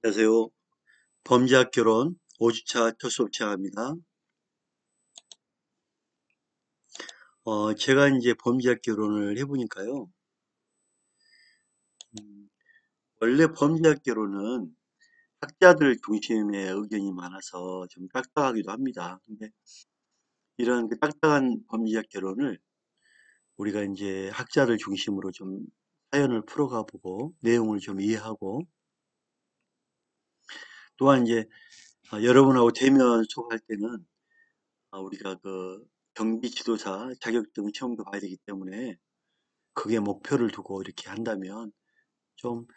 안녕하세요. 범죄학 결혼 5주차 첫 수업 시작합니다. 제가 이제 범죄학 결혼을 해보니까요. 음, 원래 범죄학 결혼은 학자들 중심의 의견이 많아서 좀 딱딱하기도 합니다. 근데 이런 그 딱딱한 범죄학 결혼을 우리가 이제 학자들 중심으로 좀 사연을 풀어가 보고 내용을 좀 이해하고 또한 이제 여러분하고 대면 수업할 때는 우리가 그 경비 지도사 자격증 시험도 봐야 되기 때문에 그게 목표를 두고 이렇게 한다면 좀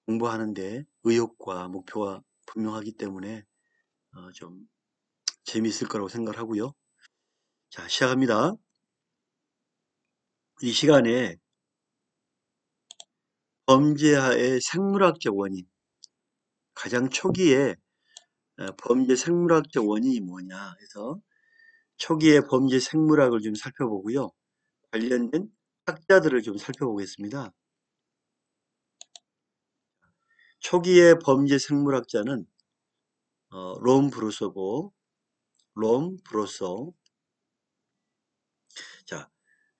공부하는데 의욕과 목표가 분명하기 때문에 좀 재미있을 거라고 생각을 하고요. 자, 시작합니다. 이 시간에 범죄의 생물학적 원인, 가장 초기에 범죄 생물학적 원인이 뭐냐 해서 초기의 범죄 생물학을 좀 살펴보고요. 관련된 학자들을 좀 살펴보겠습니다. 초기의 범죄 생물학자는 롬 브루소고, 롬 브로소. 자,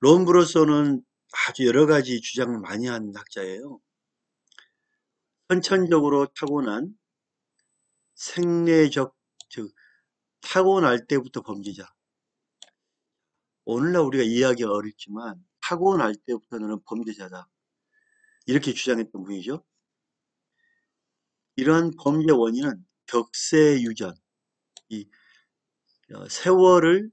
롬브로소는 아주 여러 가지 주장을 많이 한 학자예요. 선천적으로 타고난 생리적, 즉 타고날 때부터 범죄자. 오늘날 우리가 이해하기가 어렵지만 타고날 때부터 너는 범죄자다. 이렇게 주장했던 분이죠. 이러한 범죄 원인은 격세유전, 이 세월을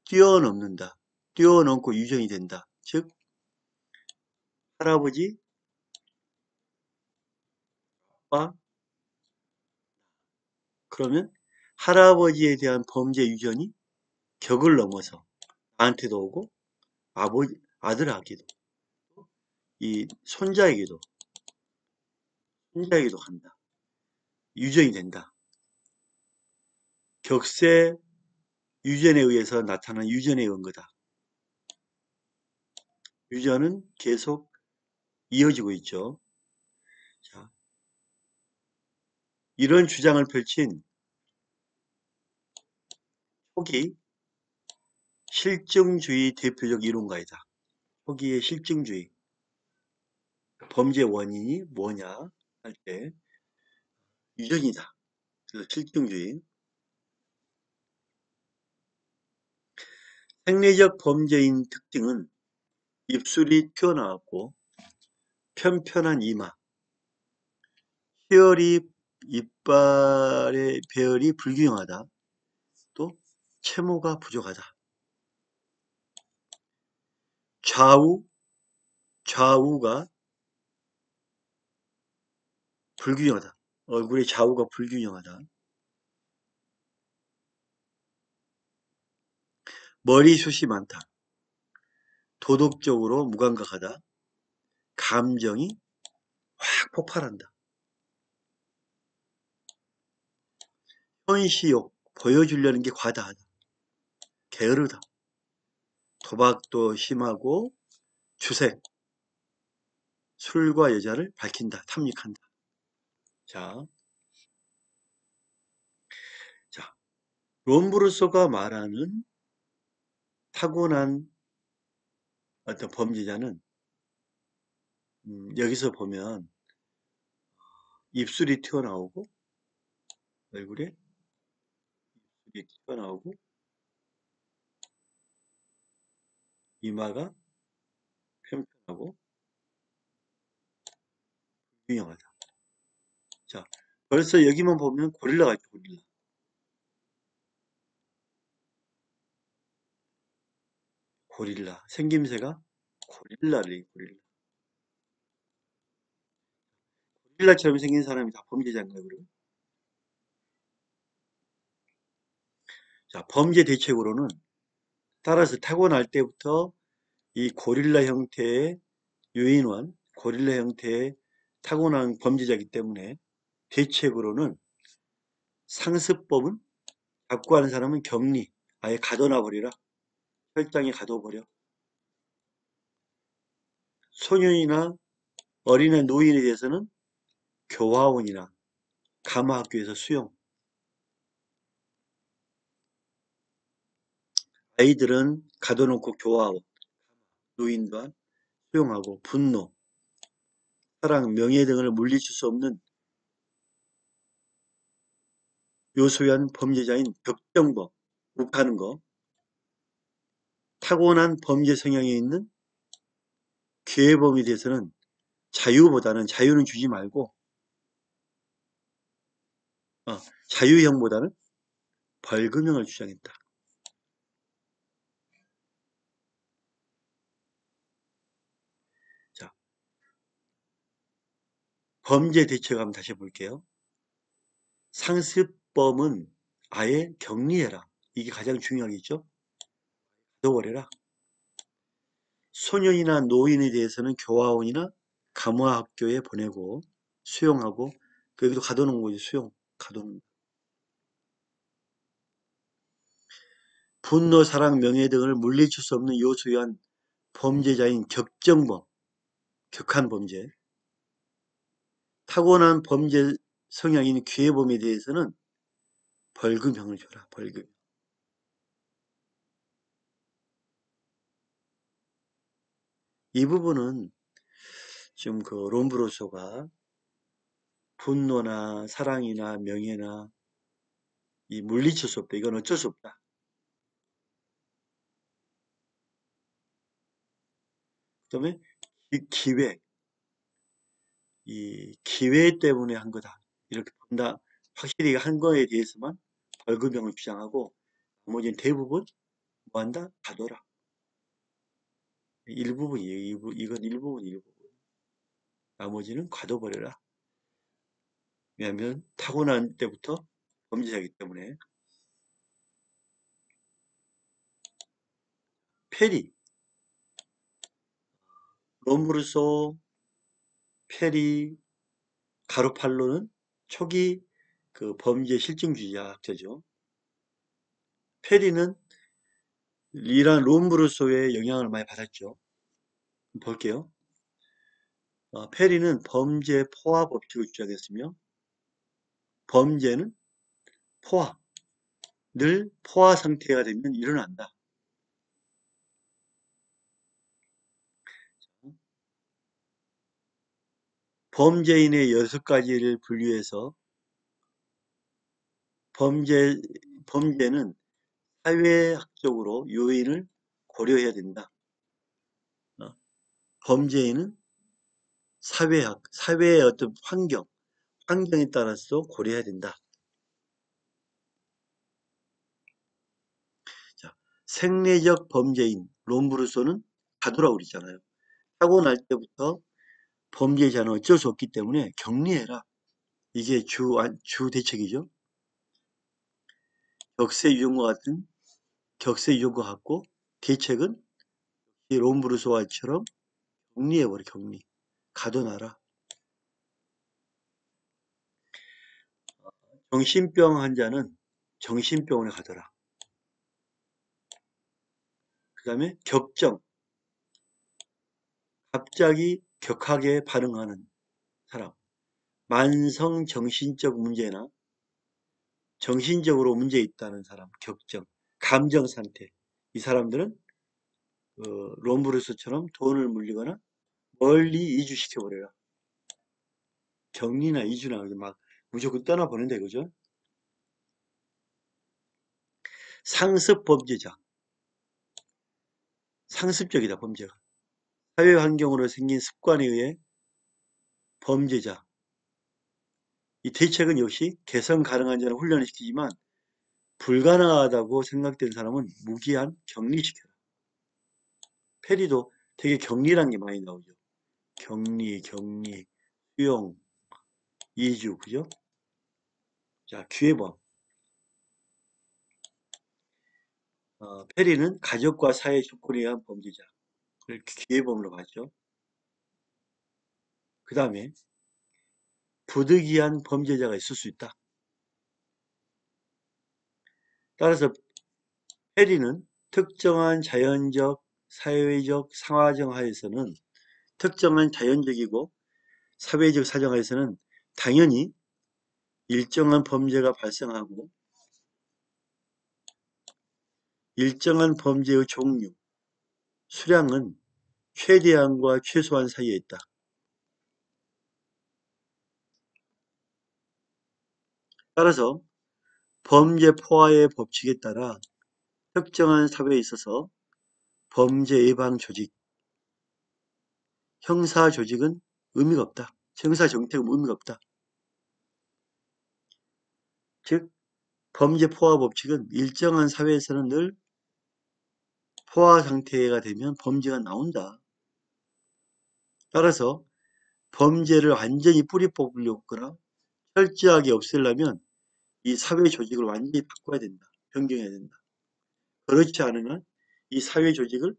뛰어넘는다. 뛰어넘고 유전이 된다. 즉 할아버지와 그러면 할아버지에 대한 범죄 유전이 격을 넘어서 나한테도 오고 아들에게도 이 손자에게도 간다. 유전이 된다. 격세 유전에 의해서 나타난 유전의 원거다. 유전은 계속 이어지고 있죠. 자, 이런 주장을 펼친 초기 실증주의 대표적 이론가이다. 초기의 실증주의. 범죄 원인이 뭐냐 할 때 유전이다. 그래서 실증주의. 생리적 범죄인 특징은 입술이 튀어나왔고 편편한 이마, 혈이 이빨의 배열이 불균형하다. 또 채모가 부족하다. 좌우가 불균형하다. 얼굴의 좌우가 불균형하다. 머리숱이 많다. 도덕적으로 무감각하다. 감정이 확 폭발한다. 현시욕, 보여주려는 게 과다하다. 게으르다. 도박도 심하고 주색, 술과 여자를 밝힌다. 탐닉한다. 자, 자, 롬브루소가 말하는 타고난 어떤 범죄자는 여기서 보면 입술이 튀어나오고 얼굴에 입술이 튀어나오고 이마가 평평하고 균형하다. 자, 벌써 여기만 보면 고릴라 같죠, 고릴라. 고릴라. 생김새가 고릴라. 고릴라처럼 생긴 사람이 다 범죄자인가요, 그러면? 자, 범죄 대책으로는 따라서 타고날 때부터 이 고릴라 형태의 유인원, 고릴라 형태의 타고난 범죄자이기 때문에 대책으로는 상습범은 잡고 하는 사람은 격리, 아예 가둬놔 버리라. 혈당에 가둬버려. 소년이나 어린애 노인에 대해서는 교화원이나 가마학교에서 수용. 아이들은 가둬놓고 교화원, 노인과 수용하고 분노, 사랑, 명예 등을 물리칠 수 없는 요소한 범죄자인 격정범, 욱하는 거, 타고난 범죄 성향이 있는 기회범에 대해서는 자유는 주지 말고 자유형보다는 벌금형을 주장했다. 자, 범죄 대책 한번 다시 볼게요. 상습범은 아예 격리해라. 이게 가장 중요하겠죠? 가둬버려라. 소년이나 노인에 대해서는 교화원이나 감화학교에 보내고 수용하고 여기도 가둬놓은 거지. 수용, 가둬놓은. 분노, 사랑, 명예 등을 물리칠 수 없는 요소한 범죄자인 격정범, 격한 범죄, 타고난 범죄 성향인 기회범에 대해서는 벌금형을 줘라. 벌금. 이 부분은 지금 그 롬브로소가 분노나 사랑이나 명예나 이 물리칠 수 없다. 이건 어쩔 수 없다. 그다음에 기회, 이 기회 때문에 한 거다. 이렇게 본다. 확실히 한 거에 대해서만 벌금형을 주장하고 나머지는 대부분 뭐 한다? 가둬라. 일부분이에요. 이건 일부분. 나머지는 가둬버려라. 왜냐하면 타고난 때부터 범죄자이기 때문에. 페리, 롬브루소, 페리, 가루팔로는 초기 그 범죄 실증주의자 학자죠. 페리는 이란 롬브루소의 영향을 많이 받았죠. 볼게요. 페리는 범죄 포화 법칙을 주장했으며 범죄는 포화, 늘 포화 상태가 되면 일어난다. 범죄인의 6가지를 분류해서 범죄는 사회학적으로 요인을 고려해야 된다. 범죄인은 사회의 어떤 환경에 따라서 고려해야 된다. 자, 생리적 범죄인 롬브루소는 가두라고 그랬잖아요. 타고날 때부터 범죄자는 어쩔 수 없기 때문에 격리해라. 이게 주 대책이죠. 격세 유전과 같고 대책은 이 롬브루소와처럼 격리해버려. 격리. 가둬놔라. 정신병 환자는 정신병원에 가둬라. 그 다음에 격정. 갑자기 격하게 반응하는 사람. 만성 정신적 문제나 정신적으로 문제 있다는 사람. 격정. 감정 상태. 이 사람들은 롬브루소처럼 돈을 물리거나 멀리 이주시켜버려라. 격리나 이주나 막 무조건 떠나보낸다 이거죠. 상습 범죄자. 상습적이다 범죄가. 사회 환경으로 생긴 습관에 의해 범죄자. 이 대책은 역시 개선 가능한 자는 훈련을 시키지만 불가능하다고 생각된 사람은 무기한 격리시켜라. 페리도 되게 격리란 게 많이 나오죠. 격리, 수용, 이주, 그죠? 자, 기회범. 페리는 가족과 사회 조건에 의한 범죄자를 기회범으로 봤죠. 그 다음에 부득이한 범죄자가 있을 수 있다. 따라서 페리는 특정한 자연적, 사회적 상황 하에서는 특정한 자연적이고 사회적 사정 하에서는 당연히 일정한 범죄가 발생하고 일정한 범죄의 종류, 수량은 최대한과 최소한 사이에 있다. 따라서 범죄 포화의 법칙에 따라 특정한 사회에 있어서 범죄 예방 조직, 형사 조직은 의미가 없다. 형사 정책은 의미가 없다. 즉 범죄 포화 법칙은 일정한 사회에서는 늘 포화 상태가 되면 범죄가 나온다. 따라서 범죄를 완전히 뿌리 뽑으려거나 철저하게 없애려면 이 사회 조직을 완전히 바꿔야 된다. 변경해야 된다. 그렇지 않은 한 이 사회 조직을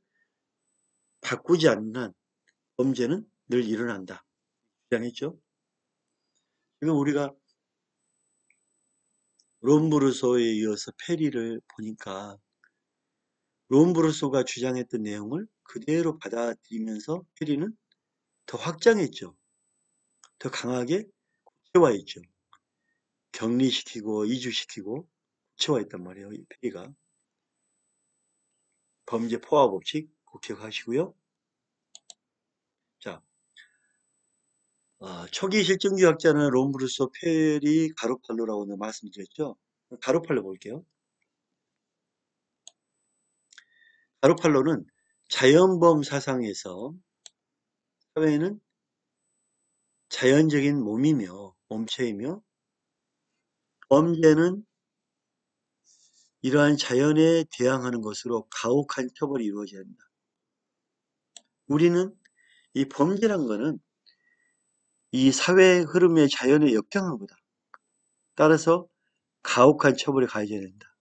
바꾸지 않는 한 범죄는 늘 일어난다. 주장했죠. 지금 우리가 롬브루소에 이어서 페리를 보니까 롬브루소가 주장했던 내용을 그대로 받아들이면서 페리는 더 확장했죠. 더 강하게 구체화했죠. 격리시키고 이주시키고 구체화했단 말이에요. 이 페리가. 범죄 포화 법칙 꼭 기억하시고요. 자, 초기 실증주의학자는 롬브루소, 페리, 가로팔로라고 말씀드렸죠. 가로팔로 볼게요. 가로팔로는 자연범 사상에서 사회는 자연적인 몸이며 몸체이며 범죄는 이러한 자연에 대항하는 것으로 가혹한 처벌이 이루어져야 한다. 우리는 이 범죄란 거는 이 사회 흐름의 자연에 역행한 거다. 따라서 가혹한 처벌에 가해져야 된다.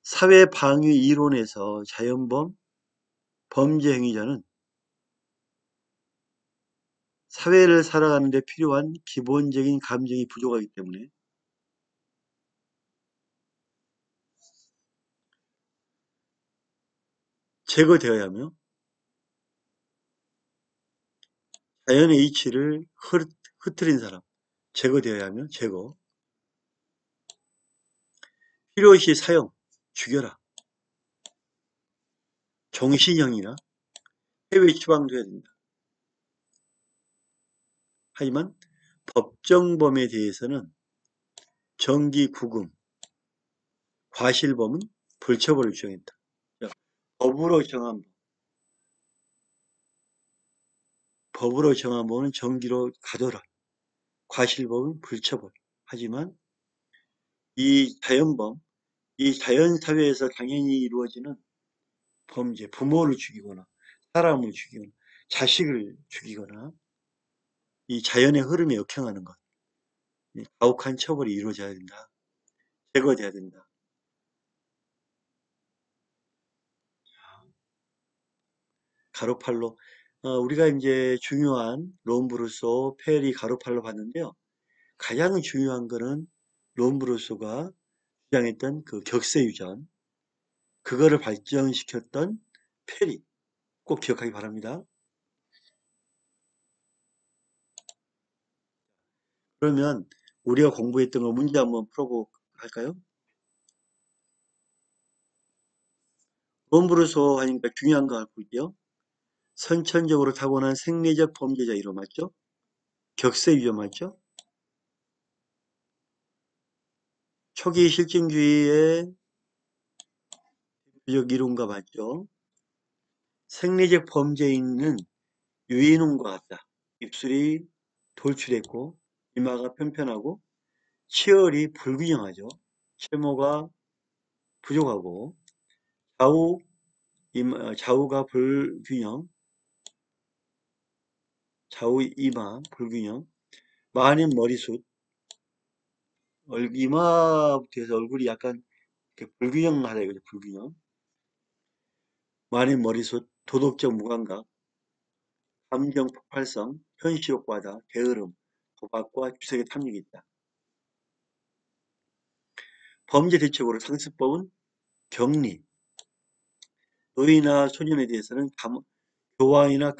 사회 방위 이론에서 자연범, 범죄 행위자는 사회를 살아가는 데 필요한 기본적인 감정이 부족하기 때문에 제거되어야 하며 자연의 이치를 흐트린 사람, 제거되어야 하며 제거, 필요시 사형, 죽여라, 종신형이나 해외 추방돼야 된다. 하지만 법정범에 대해서는 정기 구금, 과실범은 불처벌을 주장했다. 법으로 정한 법은 정기로 가둬라. 과실범은 불처벌. 하지만 이 자연범, 이 자연사회에서 당연히 이루어지는 범죄, 부모를 죽이거나 사람을 죽이거나 자식을 죽이거나 이 자연의 흐름에 역행하는 것, 가혹한 처벌이 이루어져야 된다. 제거돼야 된다. 가로팔로, 우리가 이제 중요한 롬브루소, 페리, 가로팔로 봤는데요. 가장 중요한 거는 롬브루소가 주장했던 그 격세유전, 그거를 발전시켰던 페리, 꼭 기억하기 바랍니다. 그러면 우리가 공부했던 거 문제 한번 풀어보고 할까요? 롬브루소 하니까 중요한 거 볼게요. 선천적으로 타고난 생리적 범죄자 이론 맞죠? 격세유전 맞죠? 초기 실증주의의 대표적 이론과 맞죠? 생리적 범죄인은 유인원과 같다. 입술이 돌출했고 이마가 편편하고 치열이 불균형하죠. 채모가 부족하고 좌우가 불균형, 좌우 이마 불균형, 많은 머리숱, 이마부터 해서 얼굴이 약간 불균형하다 이거죠. 불균형. 많은 머리숱, 도덕적 무감각, 감정 폭발성, 현실효과다, 게으름, 도박과 주색의 탐닉이 있다. 범죄 대책으로 상습법은 격리, 노인이나 소년에 대해서는 교화이나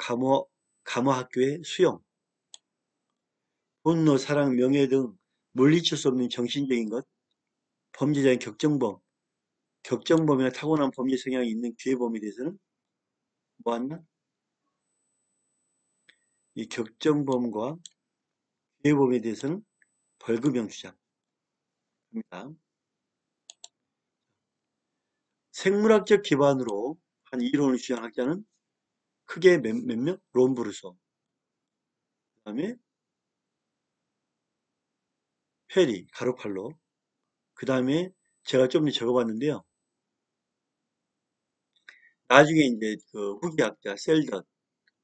감호학교의 수용, 분노, 사랑, 명예 등 물리칠 수 없는 정신적인 것, 범죄자의 격정범, 격정범이나 타고난 범죄 성향이 있는 기회범에 대해서는 뭐한다? 이 격정범과 기회범에 대해서는 벌금형 주장합니다. 생물학적 기반으로 한 이론을 주장한 학자는 크게 몇 명? 롬브루소, 그 다음에 페리, 가로팔로, 그 다음에 제가 좀 전에 적어봤는데요. 나중에 이제 그 후기 학자 셀던,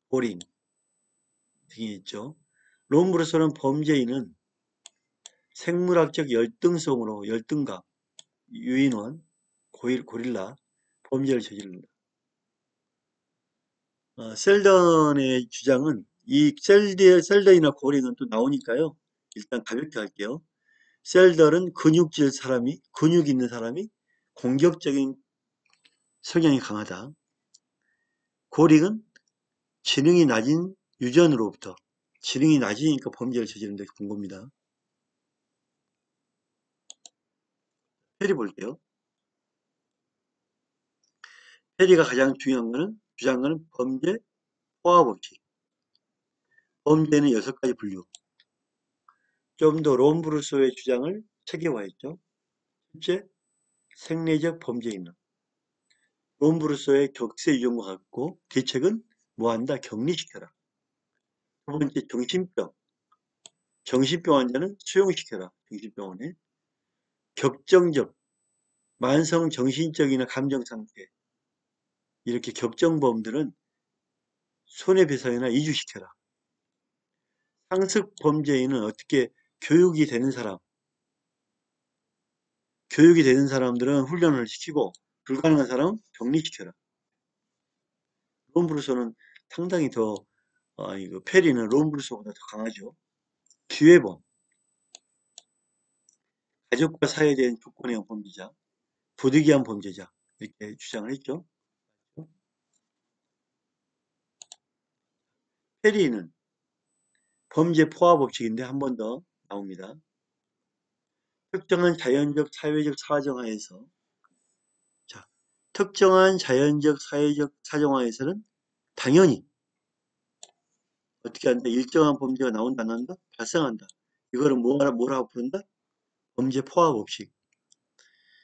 보링 등이 있죠. 롬브루소는 범죄인은 생물학적 열등성으로 열등감, 유인원, 고릴라, 범죄를 저지른다. 셀던의 주장은 이 셀던이나 고링은 또 나오니까요. 일단 가볍게 할게요. 셀던은 근육 있는 사람이 공격적인 성향이 강하다. 고링은 지능이 낮은 유전으로부터 지능이 낮으니까 범죄를 저지른다. 본 겁니다. 페리 볼게요. 페리가 가장 주장한 거는 범죄 포화 법칙. 범죄는 6가지 분류. 좀 더 롬브루소의 주장을 체계화했죠. 첫째, 생리적 범죄인은 롬브루소의 격세 유형과 같고 대책은 뭐한다? 격리시켜라. 두 번째, 정신병 환자는 수용시켜라. 정신병원에. 격정적, 만성 정신적이나 감정 상태, 이렇게 격정범들은 손해배상이나 이주시켜라. 상습 범죄인은 어떻게 교육이 되는 사람들은 훈련을 시키고 불가능한 사람은 격리시켜라. 롬브루소는 상당히 더 이거 페리는 롬브루소보다 더 강하죠. 기회범, 가족과 사회에 대한 조건형 범죄자, 부득이한 범죄자 이렇게 주장을 했죠. 페리는 범죄 포화 법칙인데 한 번 더 나옵니다. 특정한 자연적, 사회적 사정하에서 자, 특정한 자연적, 사회적 사정하에서는 당연히 어떻게 한다? 일정한 범죄가 나온다, 안 한다? 발생한다. 이거를 뭐라고 부른다? 범죄 포화 법칙.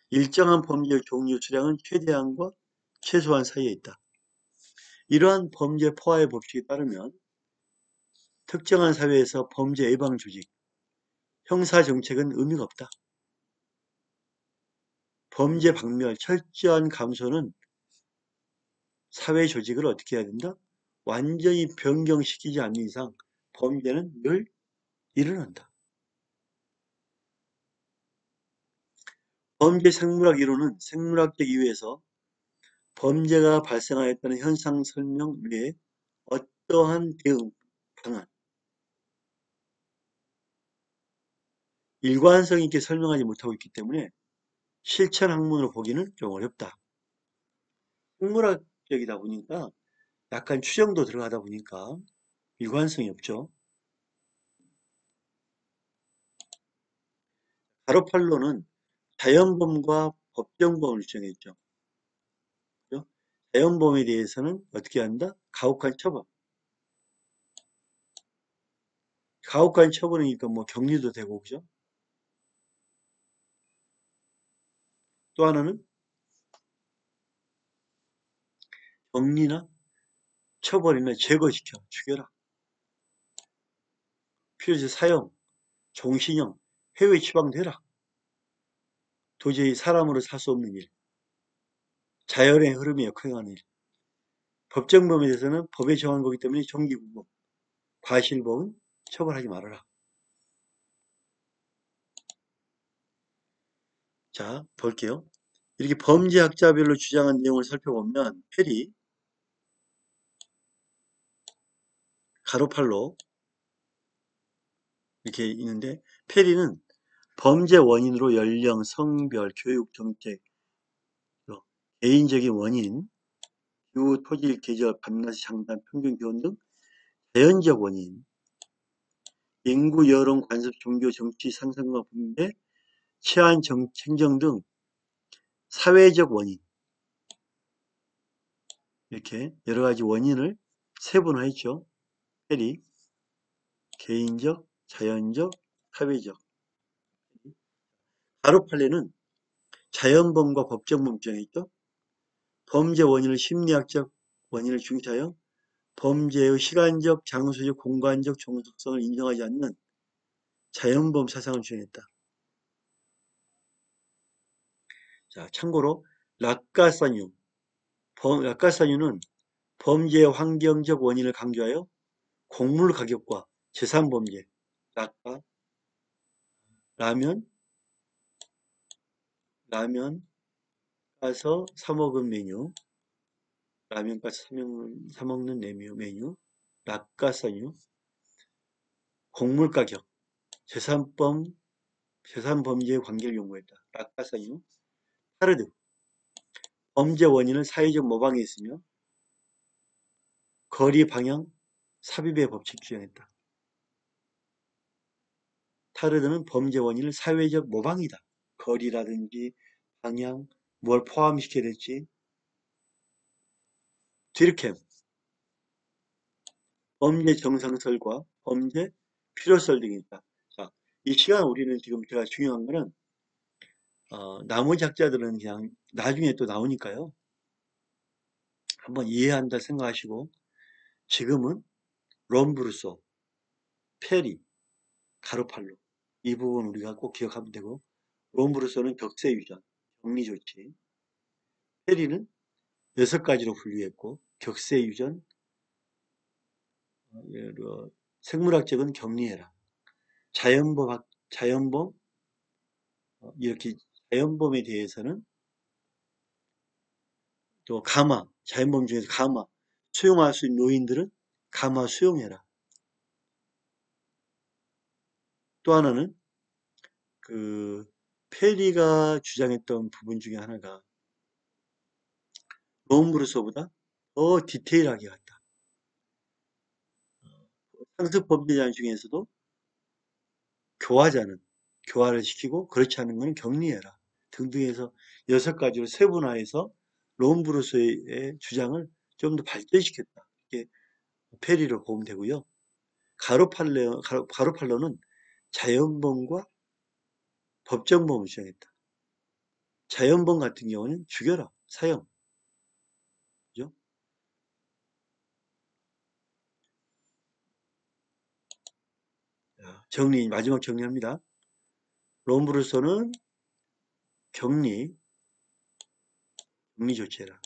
일정한 범죄 종류 수량은 최대한과 최소한 사이에 있다. 이러한 범죄 포화의 법칙에 따르면 특정한 사회에서 범죄 예방 조직, 형사 정책은 의미가 없다. 범죄 박멸, 철저한 감소는 사회 조직을 어떻게 해야 된다? 완전히 변경시키지 않는 이상 범죄는 늘 일어난다. 범죄 생물학 이론은 생물학적 이유에서 범죄가 발생하였다는 현상 설명 외에 어떠한 대응 방안, 일관성 있게 설명하지 못하고 있기 때문에 실천 학문으로 보기는 좀 어렵다. 생물학적이다 보니까 약간 추정도 들어가다 보니까 일관성이 없죠. 가로팔로는 자연범과 법정범을 주장했죠. 그죠? 자연범에 대해서는 어떻게 한다? 가혹한 처벌. 가혹한 처벌이니까 뭐 격리도 되고, 그죠? 또 하나는 격리나 처벌이나 제거시켜, 죽여라. 필요시 사형, 종신형, 해외 추방되라. 도저히 사람으로 살 수 없는 일. 자연의 흐름에 역행하는 일. 법정범에 대해서는 법에 정한 거기 때문에 정기구금, 과실범은 처벌하지 말아라. 자, 볼게요. 이렇게 범죄학자별로 주장한 내용을 살펴보면 페리, 가로팔로 이렇게 있는데 페리는 범죄 원인으로 연령, 성별, 교육, 정책, 개인적인 원인, 기후, 토질, 계절, 밤낮의 장단, 평균 기온 등 자연적 원인, 인구, 여론, 관습, 종교, 정치, 상상과 분배, 치안, 행정 등 사회적 원인, 이렇게 여러 가지 원인을 세분화했죠. 페리, 개인적, 자연적, 사회적. 가로팔레는 자연범과 법정범 주장했죠. 범죄 원인을 심리학적 원인을 중시하여 범죄의 시간적, 장소적, 공간적 종속성을 인정하지 않는 자연범 사상을 주장했다. 자, 참고로 락가사뉴는 범죄의 환경적 원인을 강조하여 곡물 가격과 재산 범죄, 락가, 라면 가서 사 먹은 메뉴, 라면 가서 사 먹는 메뉴, 락가사뉴, 곡물 가격, 재산 범죄의 관계를 연구했다. 락가사뉴, 타르드, 범죄 원인을 사회적 모방에 있으며 거리 방향 삽입의 법칙 주장했다. 타르드는 범죄 원인을 사회적 모방이다. 거리라든지 방향, 뭘 포함시켜야 될지. 뒤르켐, 범죄 정상설과 범죄 필요설 등이 있다. 자, 이 시간 우리는 지금 제가 중요한 거는 나머지 학자들은 그냥 나중에 또 나오니까요. 한번 이해한다 생각하시고 지금은 롬브루소, 페리, 가르팔로 이 부분 우리가 꼭 기억하면 되고 롬브루소는 격세유전, 격리조치, 페리는 6가지로 분류했고 격세유전, 생물학적은 격리해라, 자연범 이렇게 자연범에 대해서는 또 자연범 중에서 수용할 수 있는 노인들은 수용해라. 또 하나는 그 페리가 주장했던 부분 중에 하나가 롬브루소보다 더 디테일하게 갔다. 상습 범죄자 중에서도 교화를 시키고 그렇지 않은 것은 격리해라 등등해서 6가지로 세분화해서 롬브루소의 주장을 좀 더 발전시켰다. 이게 페리로 보면 되고요. 가로팔로는 자연범과 법정범을 주장했다. 자연범 같은 경우는 죽여라, 사형. 그죠? 마지막 정리합니다. 롬브루소는 격리 조치해라.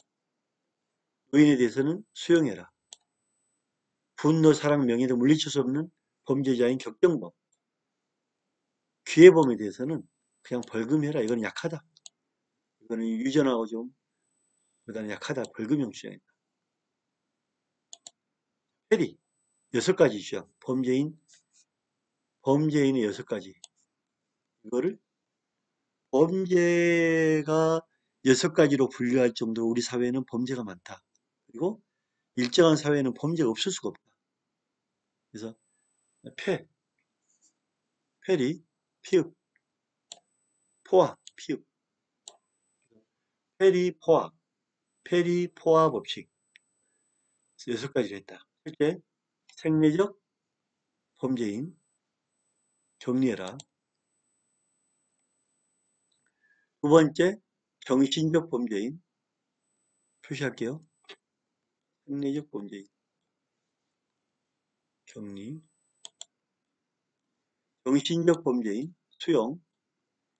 노인에 대해서는 수용해라. 분노, 사랑, 명예를 물리칠 수 없는 범죄자인 격정범. 기회범에 대해서는 그냥 벌금해라. 이건 약하다. 이거는 유전하고 좀 그다음에 약하다. 벌금형 주장이다. 페리 6가지 주장. 범죄인의 6가지. 이거를 범죄가 6가지로 분류할 정도로 우리 사회는 범죄가 많다. 그리고 일정한 사회는 범죄가 없을 수가 없다. 그래서 페리, 피읍, 피읍, 페리, 포화 법칙 6가지를 했다. 실제 생리적 범죄인 격리해라. 두 번째 정신적 범죄인 표시할게요. 생리적 범죄인 격리, 정신적 범죄인 수용,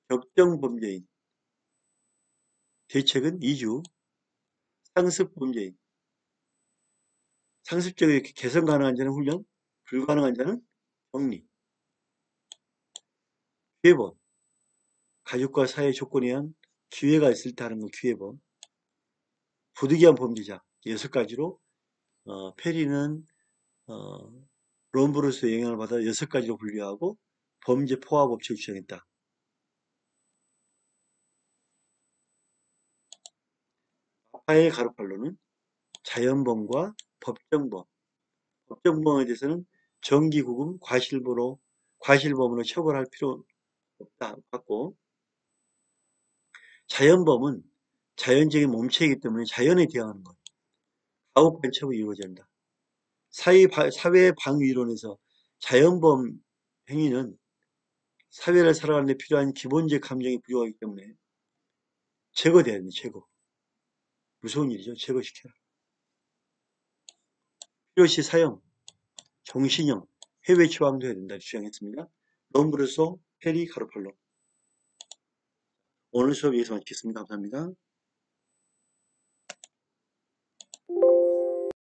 격정 범죄인 대책은 2주, 상습 범죄인 상습적으로 개선 가능한 자는 훈련, 불가능한 자는 격리, 기회범 가족과 사회 조건에 의한 기회가 있을 때 하는 건 기회범, 부득이한 범죄자 6가지로 페리는 롬브루스의 영향을 받아 6가지로 분류하고 범죄 포화 법칙을 주장했다. 라파엘 가르팔로는 자연범과 법정범에 대해서는 정기구금 과실범으로 과실범으로 처벌할 필요 없다 같고, 자연범은 자연적인 몸체이기 때문에 자연에 대항하는 것, 가혹한 처벌이 이루어져야 한다. 사회방위론에서 자연범 행위는 사회를 살아가는 데 필요한 기본적 감정이 부족하기 때문에 제거돼야 됩니다. 제거. 무서운 일이죠. 제거시켜라. 필요시 사형, 종신형, 해외 처방도 해야 된다 주장했습니다. 롬브르소, 페리, 카르팔로. 오늘 수업 여기서 마치겠습니다. 감사합니다.